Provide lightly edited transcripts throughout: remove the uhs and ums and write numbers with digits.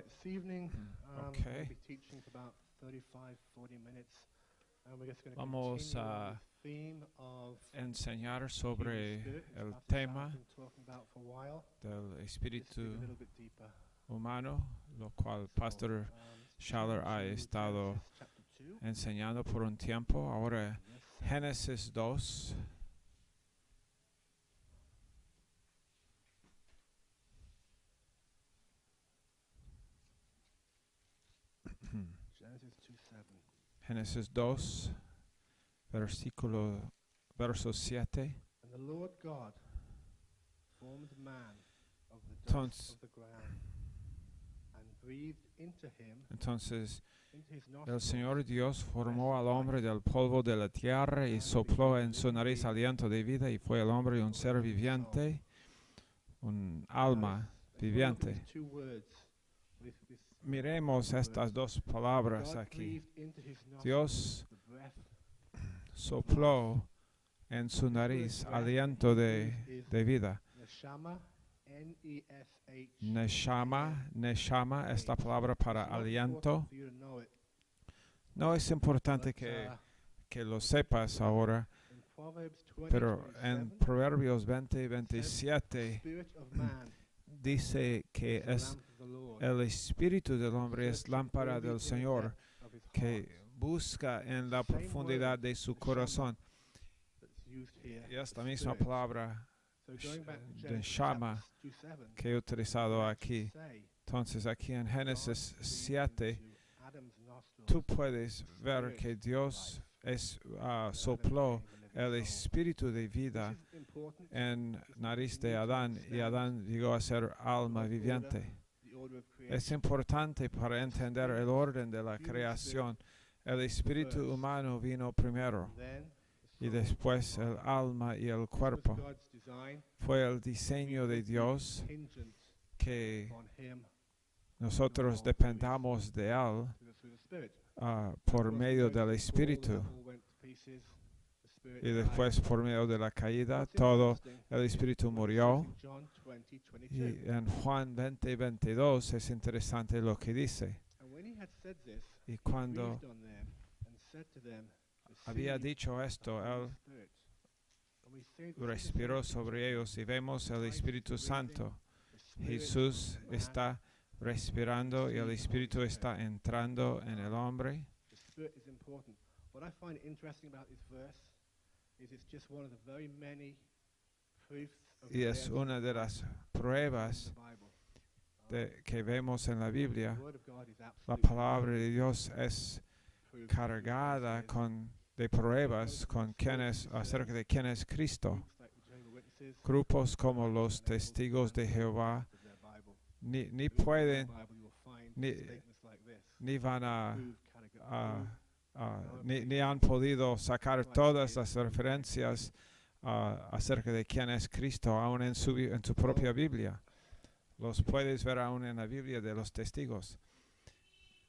right, this evening I'll Okay. be teaching for about 35, 40 minutes, and we're just going to Vamos continue on a this theme of enseñar human sobre spirit, which el Pastor Sal's tema been talking about for a while. del Just to dig a espíritu little bit deeper. humano, lo cual Pastor Let's Schaller ha turn to estado Genesis chapter 2, enseñando por un tiempo. Ahora, verse 7. Génesis 2. Genesis 2:7. Génesis 2, verso 7. And the Lord God formed man of the dust Entonces, of the ground and breathed into him, entonces into his el nostrils, Señor Dios formó al hombre del polvo de la tierra y sopló en su nariz aliento de vida, y fue el hombre un ser viviente, un alma viviente. these two words, this Miremos estas dos palabras God aquí. breathed into his nostrils Dios the breath. sopló en su nariz aliento de vida. Neshama, N-E-S-H. Neshama es la palabra para It's not aliento. important for you to know it, No es importante but, que lo sepas ahora, in Proverbs 20, pero en 27, Proverbios 20, the 27 spirit of man dice que is the es lamp of the Lord, el espíritu del hombre es searching lámpara early in del the Señor, depth of his que heart. busca en la Same profundidad word, de su neshama, corazón. that's used here, Y es la the misma spirit. palabra So going back to de Genesis Shama chapter 2:7, que he utilizado aquí. say, Entonces aquí en God Génesis breathed 7 into Adam's nostrils tú puedes the ver spirit que of Dios life, and Adam sopló became a living el soul. espíritu de This vida is important en because nariz we de need to Adán, y understand Adán llegó a ser alma God's viviente. order, the order of Es creation. importante para entender el orden de la Human creación. El espíritu first, humano vino primero, and then the y soul después and el body. alma y el This was cuerpo. God's design. Fue el diseño de Dios Contingent que upon him nosotros dependamos de Él through the Spirit. por Of course, medio we don't del see fall, espíritu. that all went to pieces. The Spirit Y died. después por medio de la caída What's todo interesting, el espíritu what it murió. says in John 20:22. Y en Juan 20:22 es interesante lo que dice. And when he had said this, Y he cuando breathed on them and said to them, había "Receive dicho the esto, Holy Él Spirit." And we see the respiró same sobre picture. ellos, y vemos el Christ Espíritu breathing, Santo. the Spirit Jesús on man, está respirando y el Espíritu está entrando en el hombre. the Spirit is important. What I find interesting about this verse is it's just one of the very many proofs of Y es the una de las pruebas in the Bible. que vemos en la Biblia. The Word of God is La absolutely palabra de Dios es proof cargada de pruebas acerca de quién es Cristo. Groups like the Jehovah's Witnesses, Grupos como los testigos de Jehová of their Bible. ni If you look at pueden the Bible, you will find ni- statements like this. ni van a Prove, categorical, ni han podido sacar todas las referencias acerca de quién es Cristo aún en su propia Biblia. Los puedes ver aún en la Biblia de los testigos.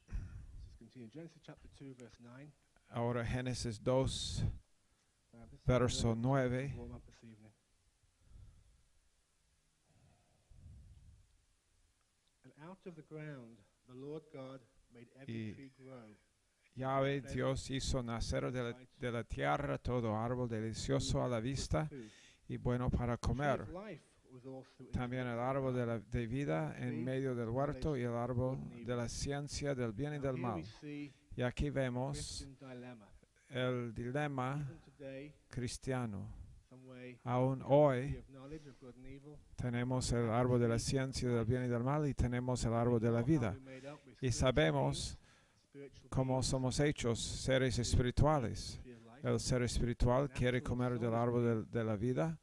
Let's continue. Genesis chapter 2, verse 9. Ahora Génesis 2, This is verso a good 9. warm up this evening. And out of the ground the Lord God made every Y tree grow. Yahweh Dios hizo nacer de la tierra todo árbol delicioso a la vista Food. y bueno para The tree comer. of life was also in También the el midst of árbol the de garden. vida en medio del huerto, y el árbol de la ciencia del bien y Now del here we mal. see Y aquí a vemos Christian dilemma. el dilema Even today, cristiano. some way, Aún the hoy tree of knowledge of good and evil, tenemos el árbol de la ciencia del bien y del mal, y tenemos el árbol de la vida. Y sabemos cómo somos hechos seres espirituales. El ser espiritual quiere comer del árbol de la vida,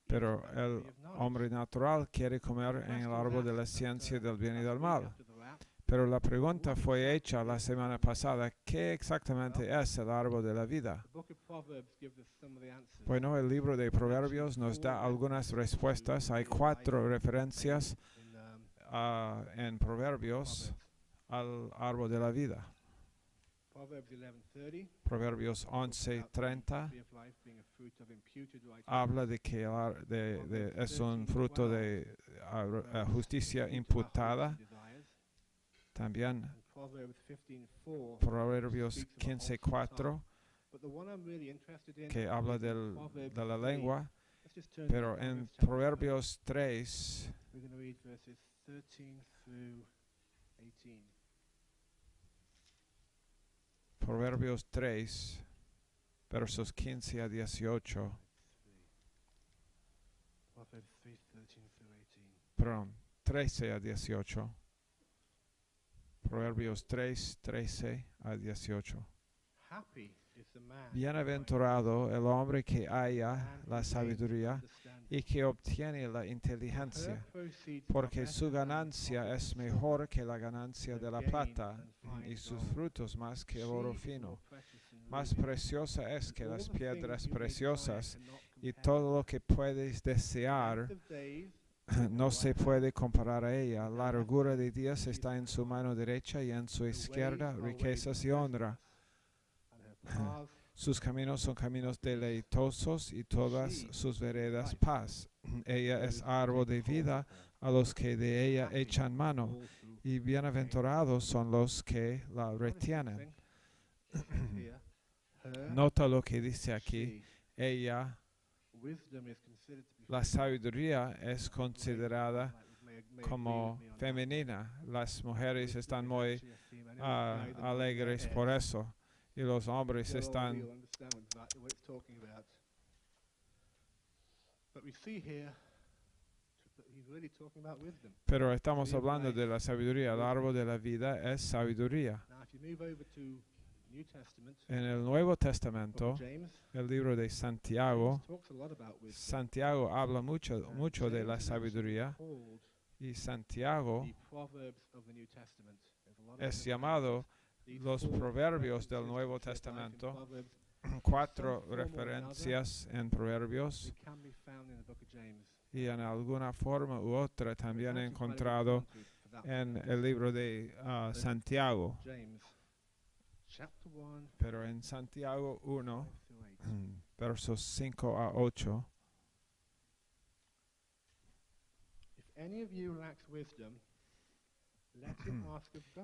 pero el hombre natural quiere comer en el árbol de la ciencia del bien y del mal. Pero la pregunta fue hecha la semana pasada: ¿qué exactamente es el árbol de la vida? Bueno, el libro de Proverbios nos da algunas respuestas. Hay 4 referencias en Proverbios al árbol de la vida. Proverbios 11:30 habla de que es un fruto de justicia imputada. También and Proverbs 15:4. Proverbios 15:4, But the one I'm really interested in que habla is in Proverbs de la 3. lengua, Let's just turn pero to en Proverbs chapter 3. Proverbios 3, We're going to read verses 13 through 18. Proverbios 3, versos 15 a 18, Proverbs 3, 13 through 18. perdón, 13 a 18. Proverbios 3, 13 a 18. Happy is the man Bienaventurado el hombre que halla la sabiduría y que obtiene la inteligencia, porque su ganancia es mejor que la ganancia de la plata y sus frutos más que el oro fino. Más preciosa es que las piedras preciosas, y todo lo que puedes desear no se puede comparar a ella. La largura de días está en su mano derecha y en su izquierda riquezas y honra. Sus caminos son caminos deleitosos y todas sus veredas paz. Ella es árbol de vida a los que de ella echan mano, y bienaventurados son los que la retienen. Nota lo que dice aquí. Ella, la sabiduría, es considerada como femenina. Las mujeres están muy alegres por eso, y los hombres están pero estamos hablando de la sabiduría. El árbol de la vida es sabiduría. En el Nuevo Testamento, el libro de Santiago, Santiago habla mucho de la sabiduría, y Santiago es llamado los proverbios del Nuevo Testamento. 4 referencias en Proverbios, y en alguna forma u otra también he encontrado en el libro de Santiago. Pero en Santiago 1, versos 5 a 8,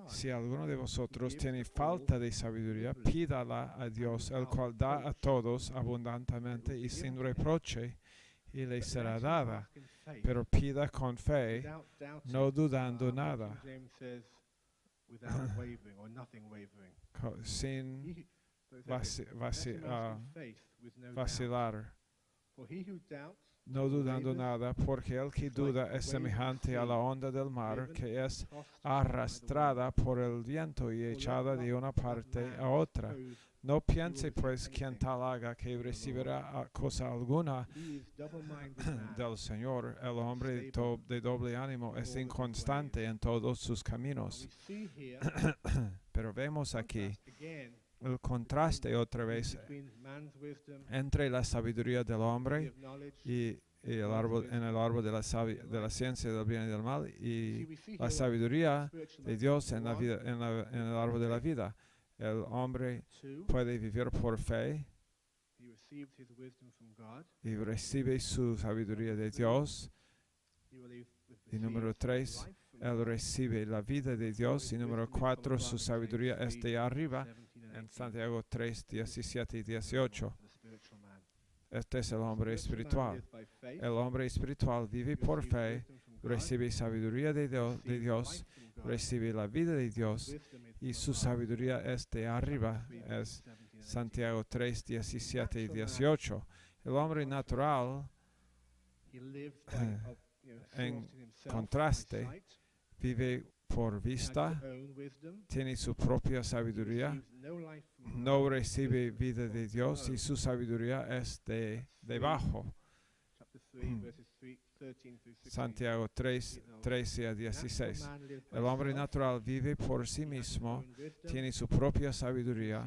si alguno de vosotros tiene falta de sabiduría, pídala a Dios, el cual da a todos abundantemente y sin reproche, y le será dada. Pero pida con fe, no dudando nada, sin vacilar. No dudando nada, porque el que duda es semejante a la onda del mar, que es arrastrada por el viento y echada de una parte a otra. No piense pues quien tal haga que recibirá cosa alguna del Señor. El hombre de doble ánimo es inconstante en todos sus caminos. Pero vemos aquí el contraste otra vez entre la sabiduría del hombre y en el árbol de la ciencia del bien y del mal, y la sabiduría de Dios en el árbol de la vida. El hombre puede vivir por fe y recibe su sabiduría de Dios. Y número 3, él recibe la vida de Dios. Y número 4, su sabiduría es de arriba, en Santiago 3, 17 y 18. Este es el hombre espiritual. El hombre espiritual vive por fe, recibe sabiduría de Dios, recibe la vida de Dios, y su sabiduría es de arriba. Es Santiago 3, 17 y 18. El hombre natural, en contraste, vive por vista, tiene su propia sabiduría, no recibe vida de Dios, y su sabiduría es de debajo. Santiago 3, 13 a 16. El hombre natural vive por sí mismo, tiene su propia sabiduría,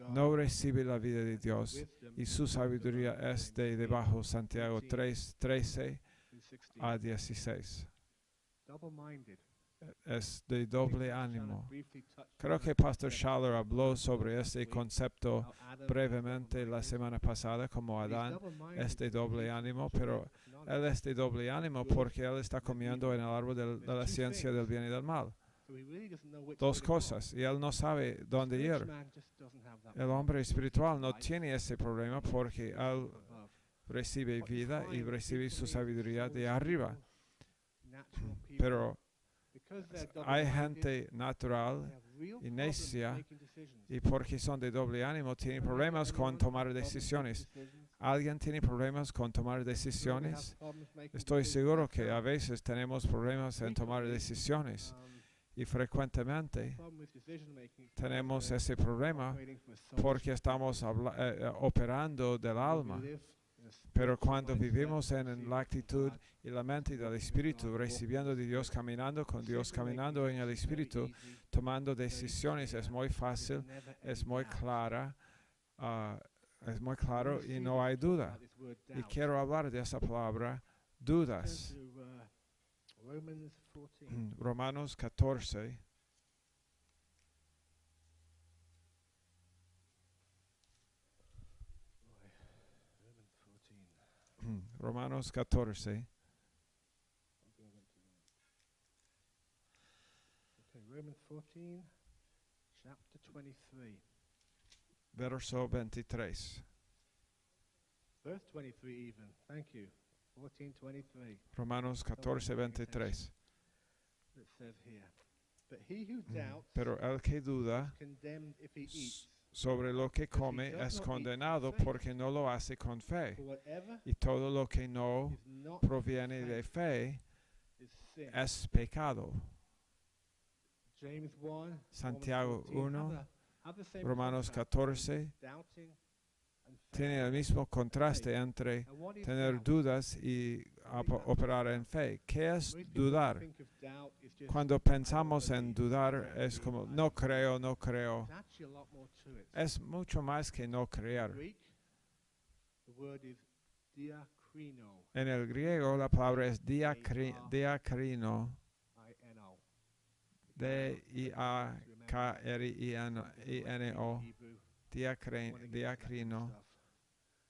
no recibe la vida de Dios, y su sabiduría es de debajo. Santiago 3, 13 a 16. Es de doble ánimo. Creo que Pastor Schaller habló sobre este concepto brevemente la semana pasada, como Adán es de doble ánimo, pero él es de doble ánimo porque él está comiendo en el árbol de la ciencia del bien y del mal. dos cosas y él no sabe dónde ir. El hombre espiritual no tiene ese problema porque él recibe vida y recibe su sabiduría de arriba. Pero hay gente natural y necia y porque son de doble ánimo tienen problemas con tomar decisiones. ¿Alguien tiene problemas con tomar decisiones? Estoy seguro que a veces tenemos problemas en tomar decisiones y frecuentemente tenemos ese problema porque estamos operando del alma. Pero cuando vivimos en la actitud y la mente del Espíritu, recibiendo de Dios, caminando con Dios, caminando en el Espíritu, tomando decisiones, es muy fácil, es muy clara, es muy claro y no hay duda. Y quiero hablar de esa palabra, dudas. Romanos 14. Romanos 14. Romans 14, chapter 23. Verso 23. Verse 23 even. Thank you. 14:23. Romanos 14, 23. It says here, but he who doubts Pero el que duda is condemned if he eats. Sobre lo que come es condenado porque no lo hace con fe. For whatever Y todo lo que no is not proviene de fe is sin. es pecado. James 1, Santiago 1, have the same Romanos contrast 14 between doubting and faith. tiene el mismo contraste entre And what is tener doubt? dudas y operar en fe. ¿Qué es Most people dudar? think of doubt is just, Cuando I pensamos don't en believe. dudar es como no creo, no creo. There's actually a lot more to it. Es mucho más que no In creer. Greek, the word is diakrino, En el griego la palabra es diakrino, I-N-O. D-I-A-K-R-I-N-O, Hebrew, diakrino.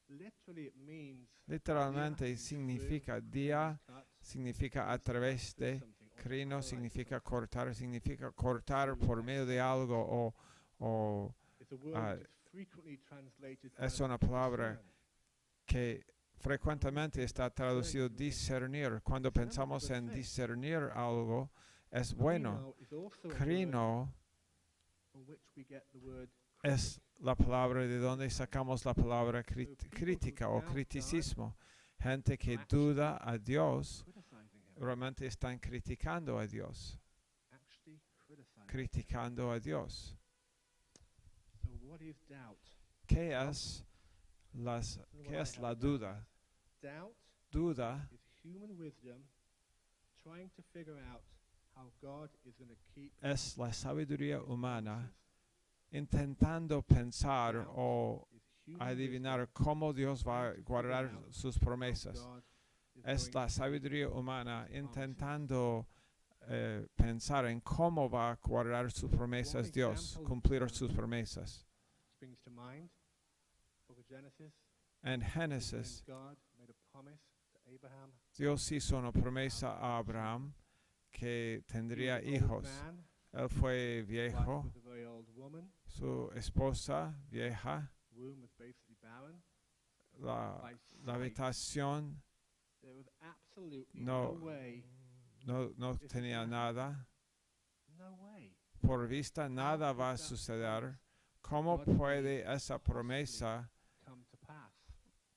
literally it means Literalmente significa dia, cut, significa a través de, crino significa cortar por medio de algo o it's a word which is frequently translated es as una palabra discern. que frecuentemente está traducido discernir. Cuando pensamos en discernir algo, es bueno. Crino is also a word Crino from which we get the word es la palabra de donde sacamos la palabra crítica o criticismo. Gente que duda a Dios criticizing him. realmente están criticando a Dios. Actually criticizing. Criticando a Dios. So what is doubt? ¿Qué es la duda? Doubt Duda is human wisdom trying to figure out how God is going to keep es la sabiduría his humana promises. intentando pensar Doubt o is human adivinar wisdom cómo Dios va a guardar sus how promesas. God is Es going la sabiduría humana intentando pensar en cómo va a guardar sus promesas Dios, cumplir sus promesas. springs to mind. Book of Genesis. En when Génesis, God made a promise to Abraham. Dios hizo una promesa a Abraham que He tendría was an old hijos. man, Él fue wife viejo, was a very old woman. su esposa vieja, Womb was basically barren. la By sight, habitación there was absolutely no- no way. no tenía nada. No way. Por vista nada va a suceder. ¿Cómo puede esa promesa Come to pass.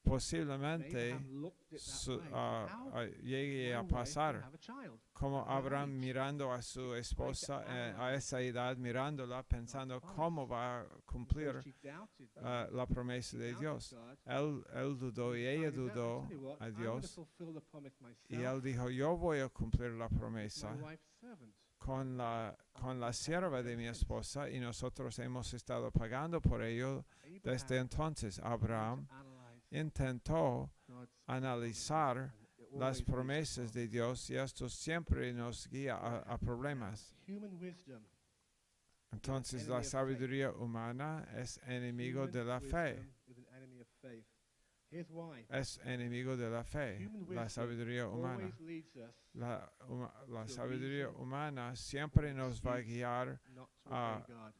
posiblemente Abraham looked at that way. How? llegue No a way can pasar? have a child. Como at that Abraham age. mirando a su esposa a esa edad, mirándola, pensando cómo va a So cumplir she doubted God. la promesa She de doubted Dios. God. Él dudó y ella Decided, dudó "I'll tell you what, a I'm gonna Dios fulfill the promise y myself, él dijo, yo voy a cumplir la promesa my wife's servant." con la sierva de mi esposa y nosotros hemos estado pagando por ello desde Abraham entonces. tried Abraham to analyze intentó God's analizar promises, and it las always leads to promesas de problems. Dios y esto siempre nos guía a problemas. Human wisdom. Entonces enemy la of faith. sabiduría humana es enemigo Human de la fe. wisdom is an enemy of faith. Here's why. es enemigo de la fe. Human La wisdom sabiduría humana. always leads us La to sabiduría reason humana or siempre an nos va a excuse guiar not to a obey God.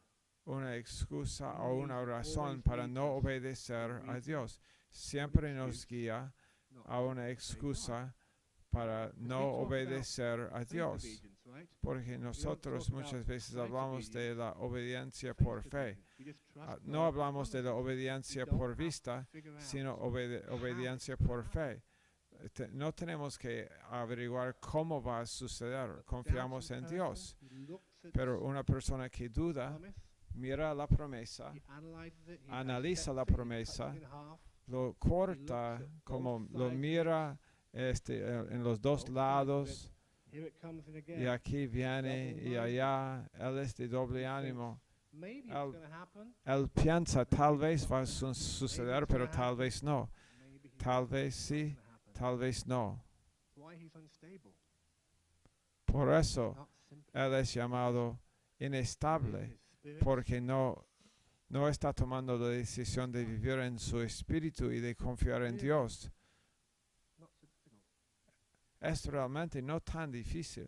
una excusa Human o una reason razón always para leads no us obedecer to a reason Dios. or Siempre an nos excuse guía not a to una obey God. excusa para Because we no talk about obedecer a faith Dios. obedience, right? Porque nosotros talk muchas about veces sight hablamos de obedience, la obediencia faith por fe. obedience. We just trust No God's hablamos de la promises. We obediencia don't por have to vista, figure out sino how obediencia it's gonna por happen. fe. No tenemos que averiguar cómo va a suceder. But the Confiamos doubting en person, Dios. he looks at Pero una persona que the duda, promise, mira la promesa, he analyzes it, he analiza la dissects it, he promesa, cuts it in half, lo corta, como lo mira en los dos lados, here it comes in y again. aquí viene y allá. Él es de doble ánimo. Maybe it's Él- going to happen. Él piensa tal vez va a suceder, pero tal vez no. Maybe he Tal doesn't. vez It's sí, not gonna happen. tal vez no. Why he's unstable? Por eso Not simply Él es llamado inestable, his spirit, porque no está tomando la decisión de vivir en su espíritu y de confiar en Dios. not so difficult. Es realmente no tan difícil.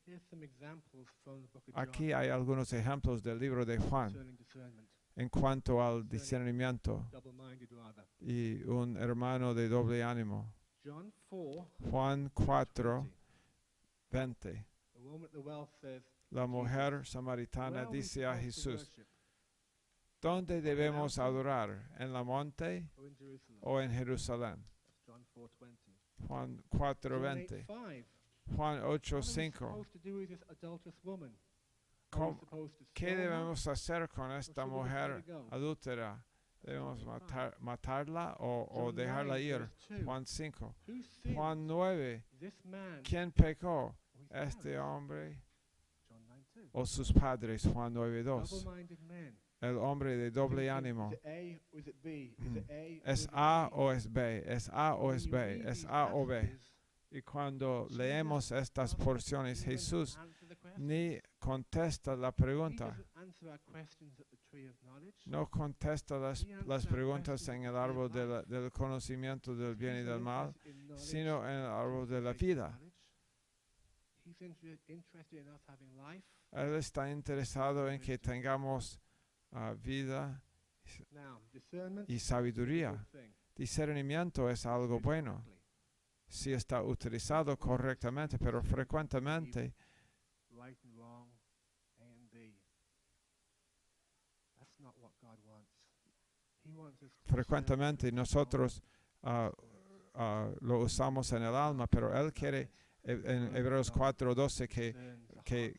Here's some examples from the book of John Aquí hay algunos ejemplos del libro de Juan concerning discernment. en cuanto al discernimiento Double-minded rather. y un hermano de doble ánimo. John 4, Juan 4, 20. 20. The woman at the well says, La mujer samaritana "Where are we dice a supposed to Jesús, worship? ¿dónde debemos adorar? ¿En la monte Or in Jerusalem?" o en Jerusalén? That's John 4:20. Juan John 4:20. 8:5. Juan What are we 8:5. supposed to do with this adulterous woman? Are we ¿Cómo- supposed to ¿Qué stone her? debemos hacer con esta should we just mujer let her go? adúltera? ¿Debemos John 8:5. matarla o John dejarla 9, ir? verse 2. Juan 5. Who sinned? Juan 9. This man ¿Quién pecó? or his ¿Este parents? hombre John 9:2. o sus padres? Juan 9:2. Double-minded men. El hombre de doble Is it ánimo. A or is it B? Is it A or ¿Es is it A B? o es B? ¿Es A o When es you B? read ¿Es these A o B? passages, Y cuando Jesus leemos estas doesn't porciones, even Jesús answer the question. ni contesta la He pregunta. doesn't answer our questions at the tree of knowledge. No contesta las He preguntas answers our en el questions árbol at the tree of del conocimiento del bien y He's del not mal, interested in knowledge sino en el árbol de la for the sake of vida. knowledge. He's interested in us having life. Él está interesado en que tengamos vida Now, discernment y is a sabiduría. good thing. Discernimiento es algo Used bueno correctly. si está utilizado correctamente, pero frecuentemente Right and wrong, A and B. That's not what God wants. He wants us to frecuentemente discern nosotros lo usamos en el alma, pero Él quiere en Hebreos 4:12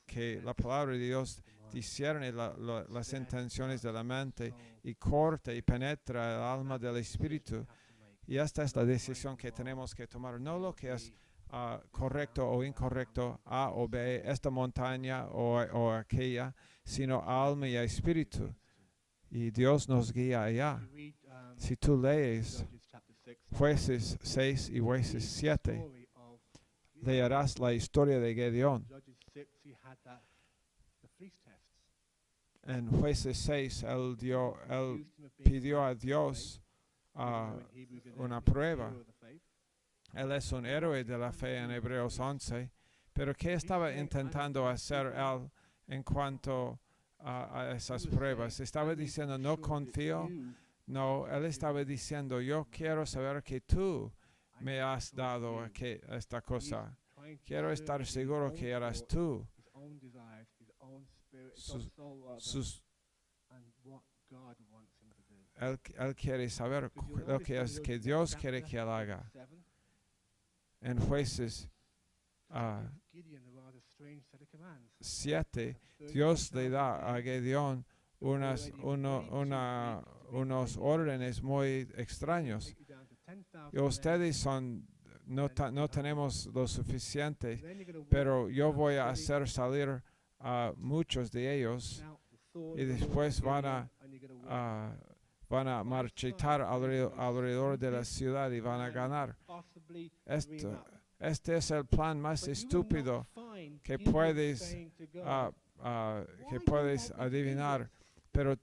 que la palabra de Dios discierne las intenciones de la mente y corta y penetra el alma del espíritu. Y esta es la decisión que tenemos que tomar, no lo que es correcto o incorrecto, A o B, esta montaña o aquella, sino alma y espíritu. Y Dios nos guía allá. Si tú lees Jueces 6 y Jueces 7, leerás la historia de Gedeón. En Jueces 6, él pidió a Dios una prueba. Él es un héroe de la fe en Hebreos 11, pero ¿qué estaba intentando hacer él en cuanto a esas pruebas? Estaba diciendo, no confío. No, él estaba diciendo, yo quiero saber que tú me has dado esta cosa. Quiero estar seguro que eras tú. Él quiere saber lo que es que Dios quiere que él haga. En Jueces 7, Dios le da a Gedeón unos órdenes muy extraños. Y ustedes no tenemos lo suficiente, pero yo voy a hacer salir a muchos de ellos y después van a marchitar alrededor de la ciudad y van a ganar. Este es el plan más estúpido que puedes adivinar. Pero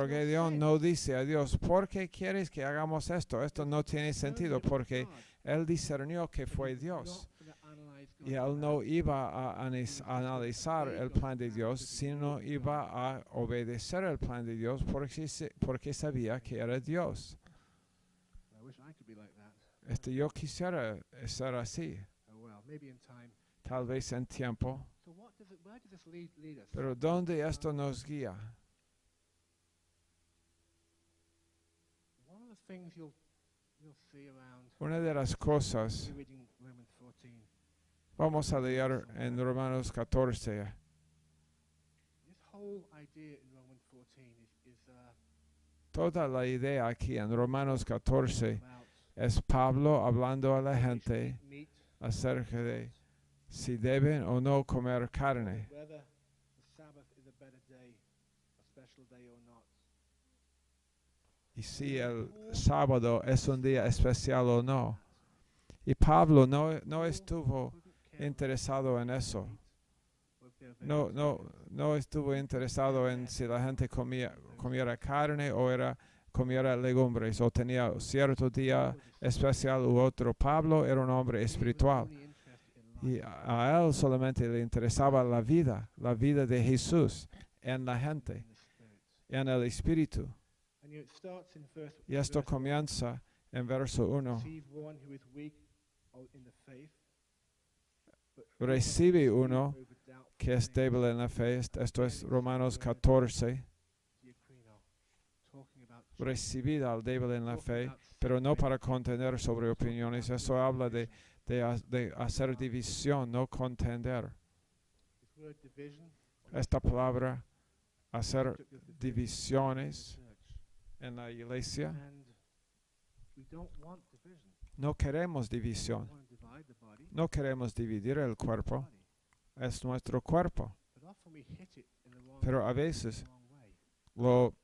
Gedeón no dice a Dios, ¿por qué quieres que hagamos esto? Esto no tiene sentido porque él discernió que fue Dios. Y él no iba a analizar el plan de Dios, sino iba a obedecer el plan de Dios porque sabía que era Dios. Yo quisiera ser así, tal vez en tiempo. Pero ¿dónde esto nos guía? Una de las cosas, vamos a leer en Romanos 14. Toda la idea aquí en Romanos 14 es Pablo hablando a la gente acerca de si deben o no comer carne. Y si el sábado es un día especial o no. Y Pablo no estuvo interesado en eso. No estuvo interesado en si la gente comiera carne o comiera legumbres o tenía cierto día especial u otro. Pablo era un hombre espiritual. Y a él solamente le interesaba la vida de Jesús en la gente, en el espíritu. Y esto comienza en verso 1. Recibe uno que es débil en la fe. Esto es Romanos 14. Recibid al débil en la fe, pero no para contender sobre opiniones. Eso habla de hacer división, no contender. Esta palabra, hacer divisiones en la iglesia. No queremos división. No queremos dividir el cuerpo. Es nuestro cuerpo. Pero a veces lo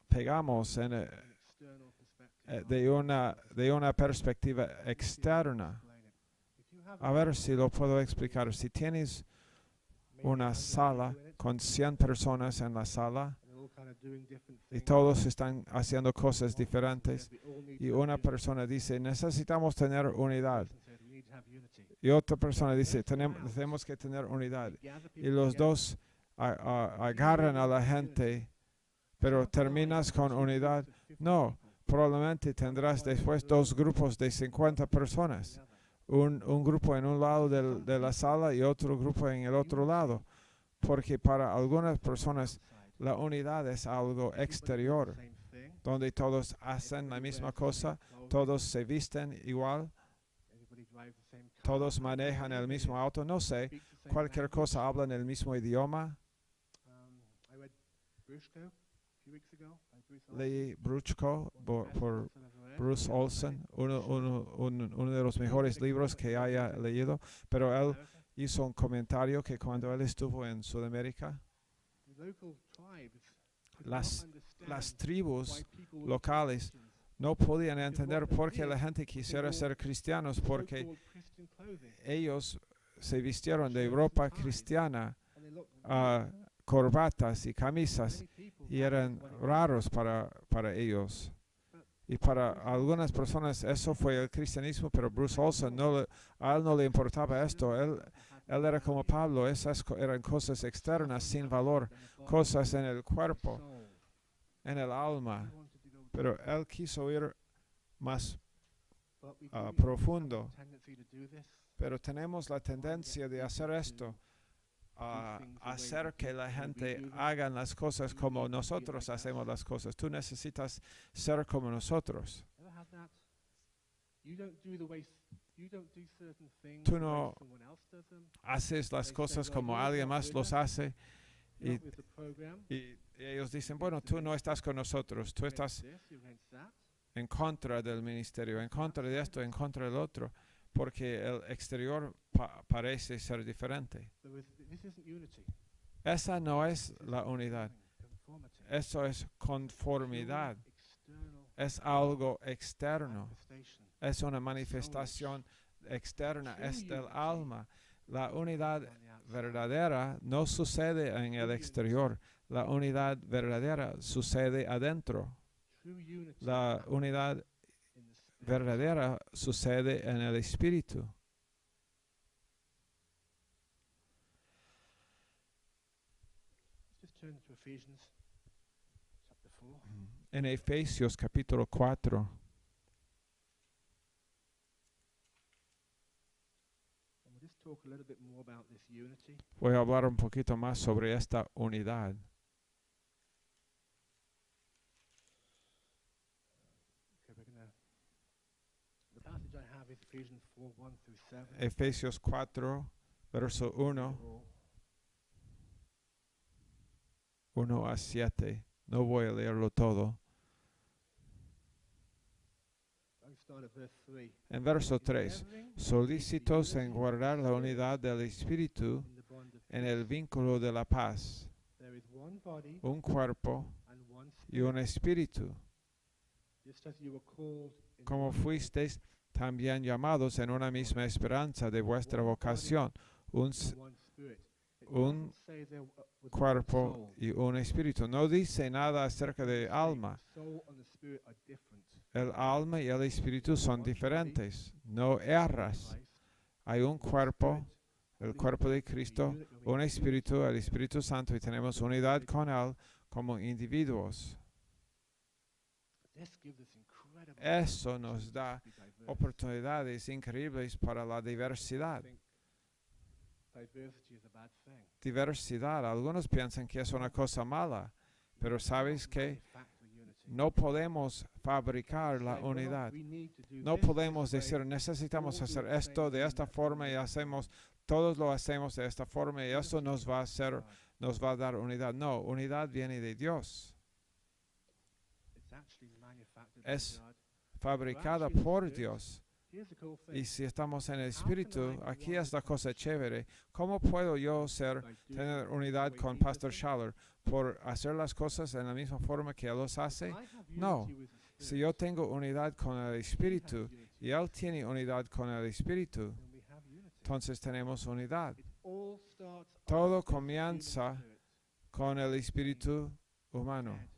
pegamos de una perspectiva externa. A ver si lo puedo explicar. Si tienes una sala con 100 personas en la sala y todos están haciendo cosas diferentes y una persona dice, necesitamos tener unidad. Y otra persona dice, tenemos que tener unidad. Y los dos agarran a la gente, pero terminas con unidad. No, probablemente tendrás después dos grupos de 50 personas. Un grupo en un lado de la sala y otro grupo en el otro lado. Porque para algunas personas la unidad es algo exterior, donde todos hacen la misma cosa, todos se visten igual, todos manejan el mismo auto, no sé, cualquier cosa, hablan el mismo idioma. Leí Bruchko por Bruce Olson, uno de los mejores libros que haya leído, pero él hizo un comentario que cuando él estuvo en Sudamérica, las tribus locales no podían entender por qué la gente quisiera ser cristianos, porque ellos se vistieron de ropa cristiana, corbatas y camisas, y eran raros para ellos. Y para algunas personas eso fue el cristianismo, pero Bruce Olson a él no le importaba esto. Él era como Pablo, esas eran cosas externas sin valor, cosas en el cuerpo, en el alma. Pero él quiso ir más profundo. Pero tenemos la tendencia de hacer esto, hacer que la gente haga las cosas como nosotros hacemos las cosas. Tú necesitas ser como nosotros. Tú no haces las cosas como alguien más los hace y ellos dicen, bueno, tú no estás con nosotros, tú estás en contra del ministerio, en contra de esto, en contra del otro, porque el exterior parece ser diferente. Esa no es la unidad. Eso es conformidad. Es algo externo. Es una manifestación externa, es del alma. La unidad verdadera no sucede en el exterior. La unidad verdadera sucede adentro. True unity La unidad in the spirit. verdadera sucede en el Espíritu. Let's just turn to Ephesians chapter 4. En Efesios capítulo 4 And we'll just talk a little bit more about this unity. voy a hablar un poquito más sobre esta unidad. Okay, we're gonna. The passage I have is Ephesians 4, 1 through 7. Efesios 4, verso 1, Or 1 a 7. No voy a leerlo todo. I start at verse 3. En verso 3, Endeavoring solícitos en guardar la unidad del Espíritu in the bond of en el peace. vínculo de la paz, There is one body un cuerpo and one y un spirit, espíritu, just as you were called in como one hope. fuisteis también llamados en una misma esperanza de vuestra vocación, un and one spirit. It un doesn't say there was one cuerpo soul. y un espíritu. No dice nada acerca de It's saying alma. the soul and the spirit are different. El alma y el espíritu son diferentes. No erras. Christ, Hay un cuerpo, el Holy cuerpo de Spirit, the Cristo, unit where we un have espíritu, unity. el Espíritu Santo, y tenemos unidad con Él como individuos. This gives us incredible Eso nos opportunities da to be diverse. oportunidades increíbles para la diversidad. I think diversity is a bad thing. Diversidad, algunos piensan que es una cosa mala, pero You ¿sabes cannot qué? manufacture unity. No podemos fabricar la Say, well, unidad. we need to do No this podemos this way. decir, necesitamos all do hacer it the esto same de way, esta that's the way forma y we hacemos, todos lo hacemos de esta forma y eso Unity nos va a hacer, God. nos va a dar unidad. No, unidad viene de Dios, It's actually manufactured by es God. fabricada actually in the por Spirit. Dios. Here's the cool thing. Y si estamos en el How can Espíritu, I aquí want es la to cosa function chévere. ¿Cómo puedo yo ser, by doing tener it the unidad way con he Pastor does it? Schaller por hacer las cosas en la misma forma que Él los hace? I have No. unity with the Si Spirit. yo tengo unidad con el He has Espíritu unity. y Él tiene unidad con el Espíritu, Then we have unity. entonces tenemos unidad. It all starts Todo off with the human comienza spirit con el espíritu humano, fed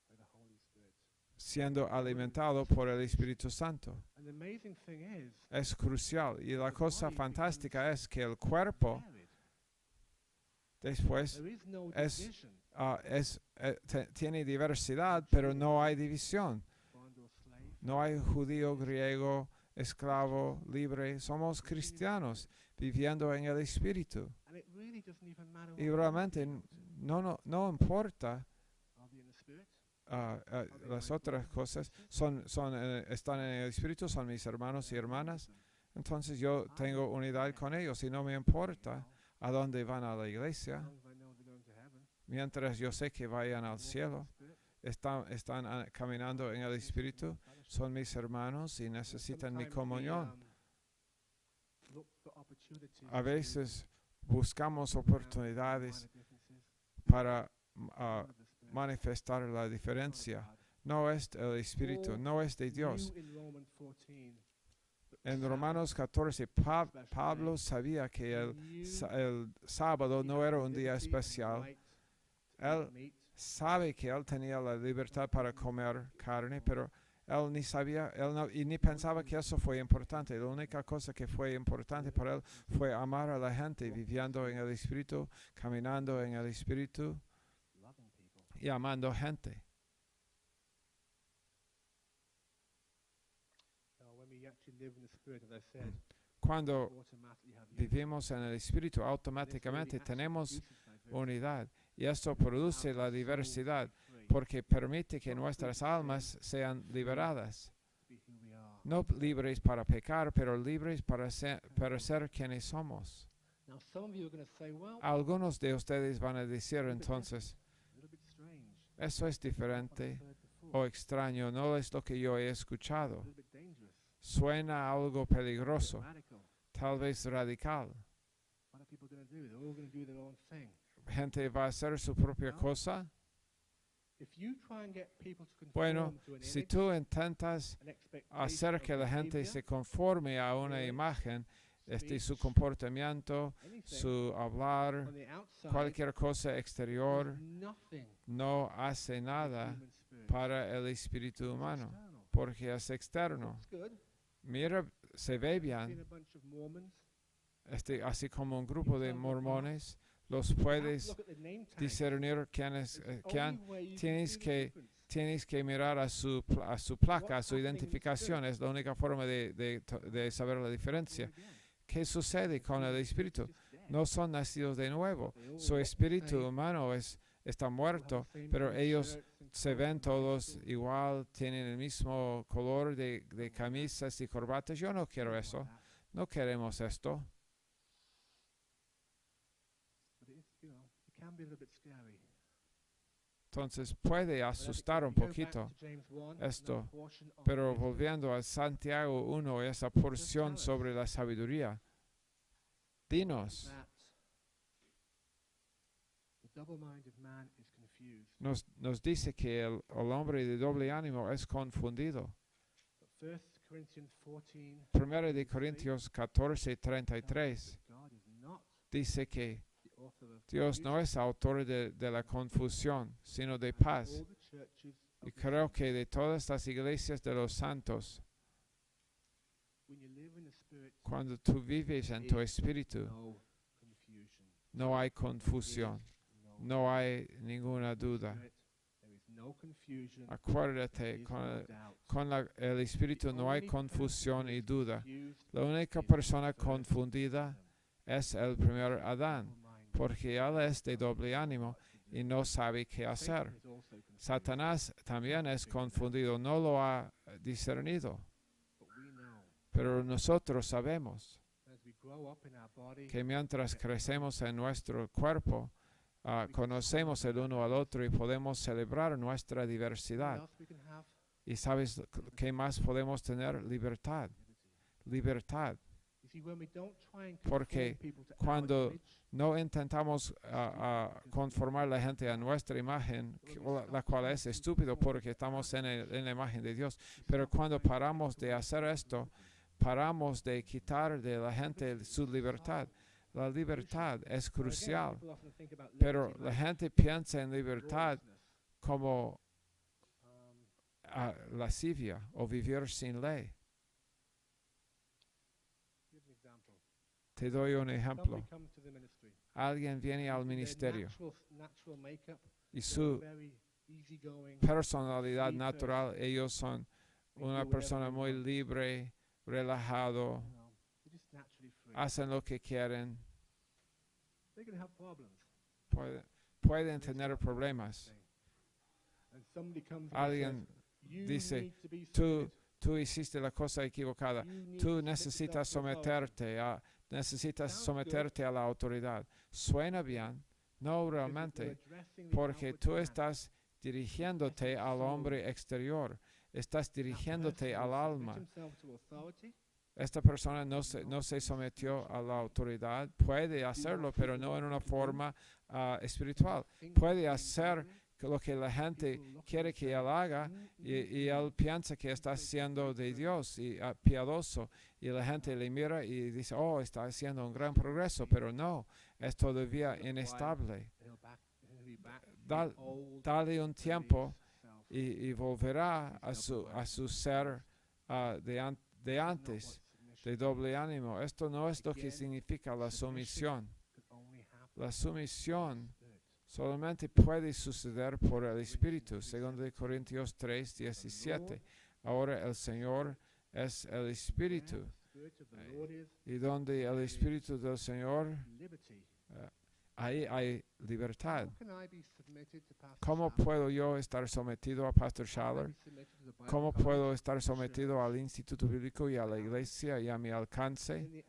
by the Holy Spirit. siendo alimentado por el Espíritu Santo. And the amazing thing is, Es crucial. Y la the cosa body fantástica becomes es que el cuerpo varied. después There is no es- division, tiene diversidad, pero no hay división. bond or slave. No hay judío, griego, esclavo, libre. Somos cristianos viviendo en el Espíritu. And it really doesn't even matter Y what realmente religion you no importa go to. Are they in the Spirit? las otras cosas. Están en el Espíritu, son mis hermanos y hermanas. Entonces yo tengo unidad con ellos y no me importa a dónde van a la As iglesia. long as I know they're going to heaven. Mientras yo sé que vayan al Walk in the cielo, Spirit. están caminando en el Espíritu, son mis hermanos y necesitan mi Sometimes we, comunión. look for opportunities A to veces buscamos oportunidades minor differences. para One of the Spirit, manifestar la not of diferencia. God. No es el Espíritu, Paul no es de Dios. Knew in Romans 14 that En Sabbath Romanos 14, special Pablo day. sabía que He el knew el sábado he no had era the un día liberty and the especial. right to eat Él meat. sabe que él tenía la libertad para comer carne, pero él ni sabía, y ni pensaba que eso fue importante. La única cosa que fue importante para él fue amar a la gente, viviendo en el Espíritu, caminando en el Espíritu Loving people. y amando gente. Now, when we actually live in the Spirit, as I said, Cuando we automatically have unity. vivimos en el Espíritu, And this really automáticamente actually tenemos produces diversity. unidad y esto produce Allows la our souls diversidad to be free, porque permite que nuestras almas sean liberadas. to be who we are. No libres para pecar, pero libres para ser quienes somos. Now, some of you are going to say, well, Algunos de ustedes van a decir entonces, a little bit strange. eso es What I've diferente heard before. o extraño, no es lo que yo he A escuchado. little bit dangerous. Suena algo A bit peligroso, radical. tal vez radical. What are people going to do? They're all going to do their own thing. Gente va a hacer su propia No. cosa. If you try and get people to Bueno, conform to an si image, tú intentas an expectation hacer of que la gente behavior, se conforme a una Really? imagen su comportamiento, su hablar, cualquier cosa exterior, no hace nada para el espíritu humano, porque es externo. Mira, se ve bien, así como un grupo de mormones, los puedes discernir quiénes. Tienes que mirar a su placa, a su identificación. Es la única forma de saber la diferencia. ¿Qué sucede con el espíritu? No son nacidos de nuevo. Su espíritu humano está muerto, pero ellos se ven todos igual, tienen el mismo color de camisas y corbatas. Yo no quiero eso. No queremos esto. Entonces puede asustar un poquito esto, pero volviendo a Santiago 1, esa porción sobre la sabiduría, dinos, nos dice que el hombre de doble ánimo es confundido. 1 de Corintios 14:33 dice que Dios no es autor de la confusión, sino de paz. Y creo que de todas las iglesias de los santos, cuando tú vives en tu espíritu, no hay confusión, no hay ninguna duda. Acuérdate, con el espíritu no hay confusión y duda. La única persona confundida es el primer Adán, porque él es de doble ánimo y no sabe qué hacer. Satanás también es confundido, no lo ha discernido. Pero nosotros sabemos que mientras crecemos en nuestro cuerpo, conocemos el uno al otro y podemos celebrar nuestra diversidad. ¿Y sabes qué más podemos tener? Libertad. Libertad. Porque cuando no intentamos conformar a la gente a nuestra imagen, la cual es estúpido porque estamos en la imagen de Dios, pero cuando paramos de hacer esto, paramos de quitar de la gente su libertad. La libertad es crucial, pero la gente piensa en libertad como lascivia o vivir sin ley. Te doy un ejemplo. Alguien viene al ministerio y su personalidad natural, ellos son una persona muy libre, relajado, hacen lo que quieren. Pueden tener problemas. Alguien dice, tú hiciste la cosa equivocada. Tú necesitas someterte a la autoridad. Suena bien, no realmente, porque tú estás dirigiéndote al hombre exterior, estás dirigiéndote al alma. Esta persona no se sometió a la autoridad, puede hacerlo, pero no en una forma espiritual. Puede hacer lo que la gente quiere que él haga y él piensa que está siendo de Dios y piadoso, y la gente le mira y dice, oh, está haciendo un gran progreso, pero no, es todavía inestable. Dale un tiempo y volverá a su ser de antes, de doble ánimo. Esto no es lo que significa la sumisión. La sumisión solamente puede suceder por el Espíritu, según de Corintios 3:17. Ahora el Señor es el Espíritu. Y donde el Espíritu del Señor, ahí hay libertad. ¿Cómo puedo yo estar sometido a Pastor Schaller? ¿Cómo puedo estar sometido al Instituto Bíblico y a la iglesia y a mi alcance?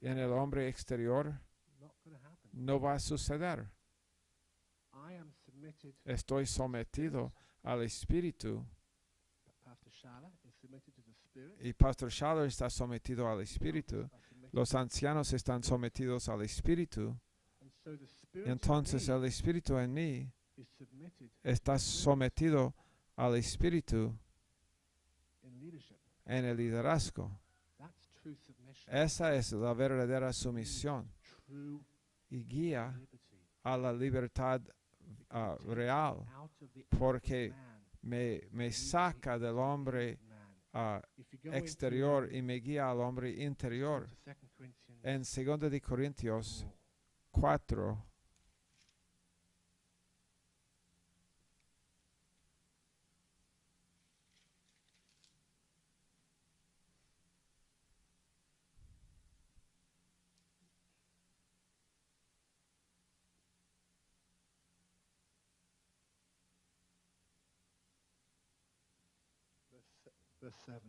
En el hombre exterior no va a suceder. Estoy sometido al Espíritu y Pastor Schaller está sometido al Espíritu. Los ancianos están sometidos al Espíritu. Entonces el Espíritu en mí está sometido al Espíritu en el liderazgo. true submission. Esa es la verdadera sumisión True y guía liberty. a la libertad real, Out of the porque man, me saca del hombre man. If you go exterior y me guía al hombre interior. into 2 Corinthians En 2 de Corintios 4, 4, verse 7.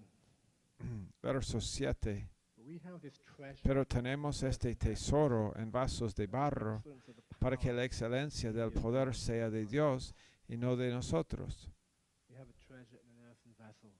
verso 7. But we have this treasure Pero tenemos este tesoro en vasos de barro excellence of the para que power. la excelencia del poder sea de Dios y no de nosotros. We have a treasure in an earthen vessel.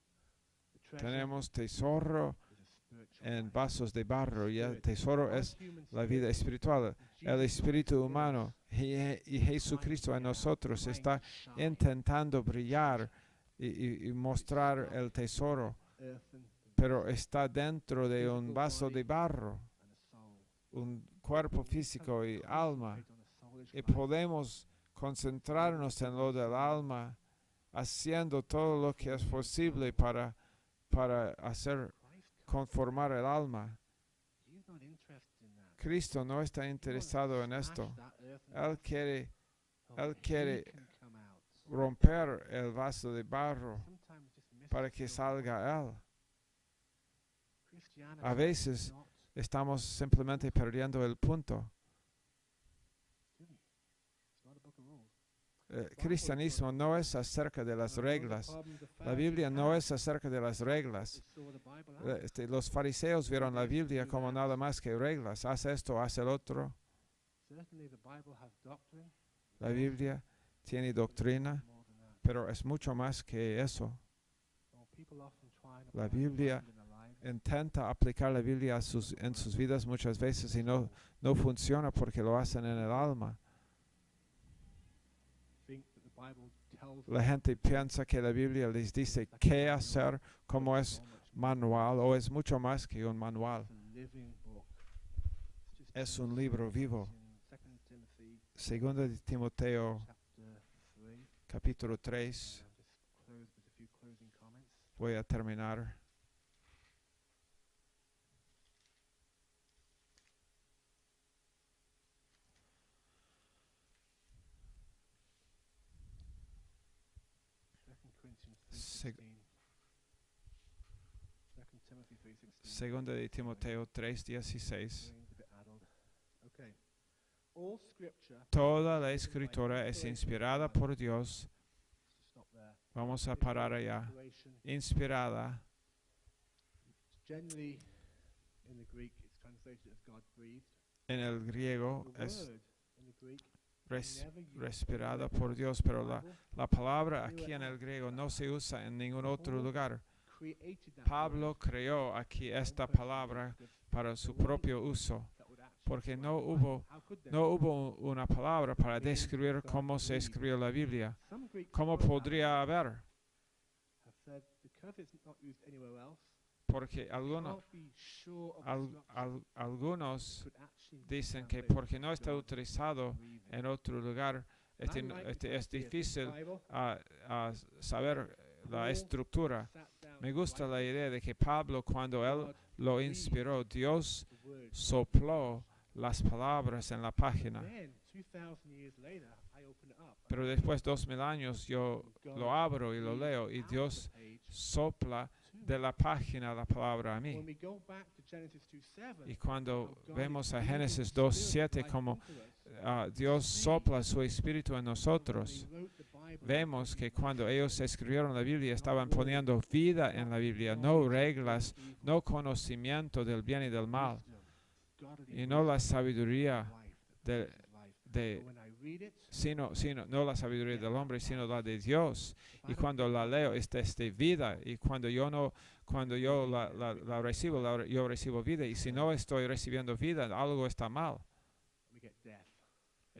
The treasure Tenemos tesoro is a spiritual en life. vasos de barro y el Spirit. tesoro Our es human la spirit, vida espiritual. El Jesus espíritu within humano us, y Jesucristo en nosotros trying está to shine intentando brillar y mostrar el tesoro, earthen pero está dentro de un vaso de barro, and a soul. un cuerpo físico y alma, Concentrate on the soulish y life. podemos concentrarnos en lo del alma, haciendo todo lo que es posible para hacer Christ conformar el alma. He's not interested in that. Cristo no está He wants to interesado en smash esto. that earthen Él vessel quiere so él that he quiere can come out. romper el vaso de barro Sometimes just miss para the que field. salga Él. Christianity A veces is not, estamos simplemente perdiendo el punto. excuse me, it's not a book of rules. Cristianismo no es acerca de las One of the reglas. problems the La Pharisees Biblia no had es acerca de las reglas. is saw the Bible out. Los fariseos vieron la Biblia como nada más que reglas. Haz esto, haz el otro. Certainly the Bible has doctrine. La Biblia tiene doctrina, More than that. pero es mucho más que eso. So people often try and La apply the Biblia Bible in their lives. Intenta aplicar la Biblia en sus vidas muchas veces y no funciona porque lo hacen en el alma. Think that the Bible tells La them gente piensa que la Biblia les dice qué hacer, cómo es so much more. manual o es mucho más que un manual. It's a living book. Let's just Es turn un to libro something vivo. that's in 2 Timothy Segundo de Timoteo, chapter 3. capítulo 3. I'll just close with a few closing comments. Voy a terminar. Seg- 2 Timothy 3:16. Segundo de Timoteo 3:16. Brain's a bit addled. Okay. All scripture Toda la escritura es inspirada por Dios. Let's stop there. Vamos a parar allá. Inspiration. Inspirada. Generally, in the Greek, it's translated as God breathed. En el griego The es word in the Greek res- never used respirada in por Dios, pero the Bible, la palabra aquí en el griego no se usa en ningún otro lugar. created that Pablo word creó aquí for esta one purpose, palabra because para su there wasn't propio one uso, that would actually porque write no the hubo Bible. How could there no be? hubo una palabra para describir cómo se escribió la Biblia. Some Greek ¿Cómo scholars podría haber? have said because it's not used anywhere else, Porque can't be sure of the structure, algunos could actually dicen que translate porque no está God utilizado breathing. en otro lugar, And I like this es idea. This difícil Bible, saber la Paul estructura. sat down Me to gusta write la this. idea de que Pablo, cuando él God lo breathed inspiró, Dios the word. sopló las palabras en la página. Then, 2,000 years later, I open it up. Pero después 2000 años yo lo abro y lo leo y Dios sopla de la página la palabra a mí. When we go back to Genesis 2:7, Y cuando how God vemos is a breathing Génesis His Spirit 2:7 life como into us, Dios sopla su espíritu en when nosotros, they wrote the Bible, vemos que cuando ellos escribieron la Biblia estaban not poniendo vida en la Biblia, no knowledge of reglas, good and evil, no conocimiento del bien y del mal, wisdom, godly y no la wisdom, sabiduría life that de, produces life. de But when I read it, no la sabiduría del hombre, sino la de Dios. if I Y don't cuando la read leo, it, esta es de vida. Y cuando yo la recibo, yo recibo vida. Y si no estoy recibiendo vida, algo está mal. we get death.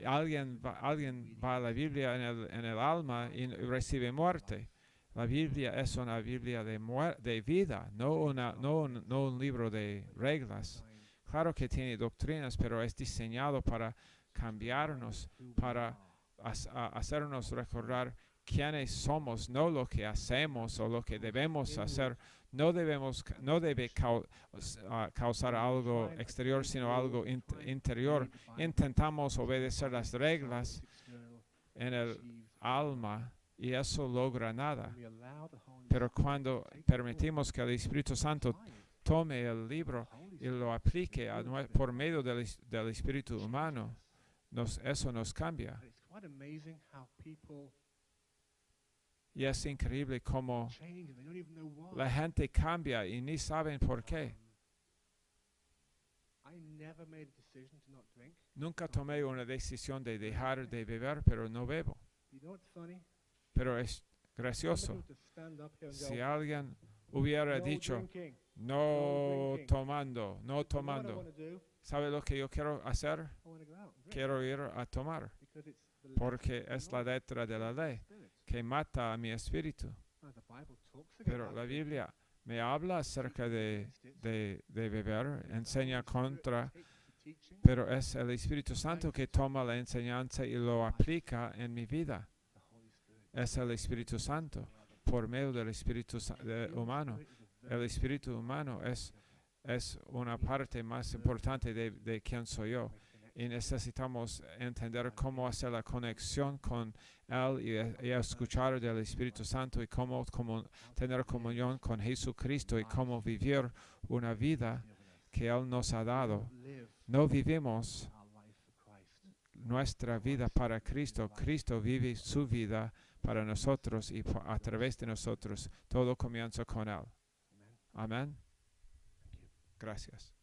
Alguien va a la Biblia en el alma y recibe muerte. La Biblia es una Biblia de vida, no un libro de reglas. Claro que tiene doctrinas, pero es diseñado para cambiarnos, para hacernos recordar quiénes somos, no lo que hacemos o lo que debemos hacer. No debe causar algo exterior, sino algo interior. Intentamos obedecer las reglas en el alma y eso logra nada. Pero cuando permitimos que el Espíritu Santo tome el libro y lo aplique por medio del espíritu humano, eso nos cambia. Y es increíble cómo la gente cambia y ni saben por qué. Nunca tomé una decisión de dejar de beber, pero no bebo. Pero es gracioso. Si alguien hubiera dicho, no tomando, ¿sabe lo que yo quiero hacer? Quiero ir a tomar, porque es la letra de la ley que mata a mi espíritu. Pero la Biblia me habla acerca de beber, enseña contra, pero es el Espíritu Santo que toma la enseñanza y lo aplica en mi vida. Es el Espíritu Santo por medio del Espíritu humano. El Espíritu humano es una parte más importante de quién soy yo. Y necesitamos entender cómo hacer la conexión con Él y escuchar del Espíritu Santo y cómo tener comunión con Jesucristo y cómo vivir una vida que Él nos ha dado. No vivimos nuestra vida para Cristo. Cristo vive su vida para nosotros y a través de nosotros. Todo comienza con Él. Amén. Gracias.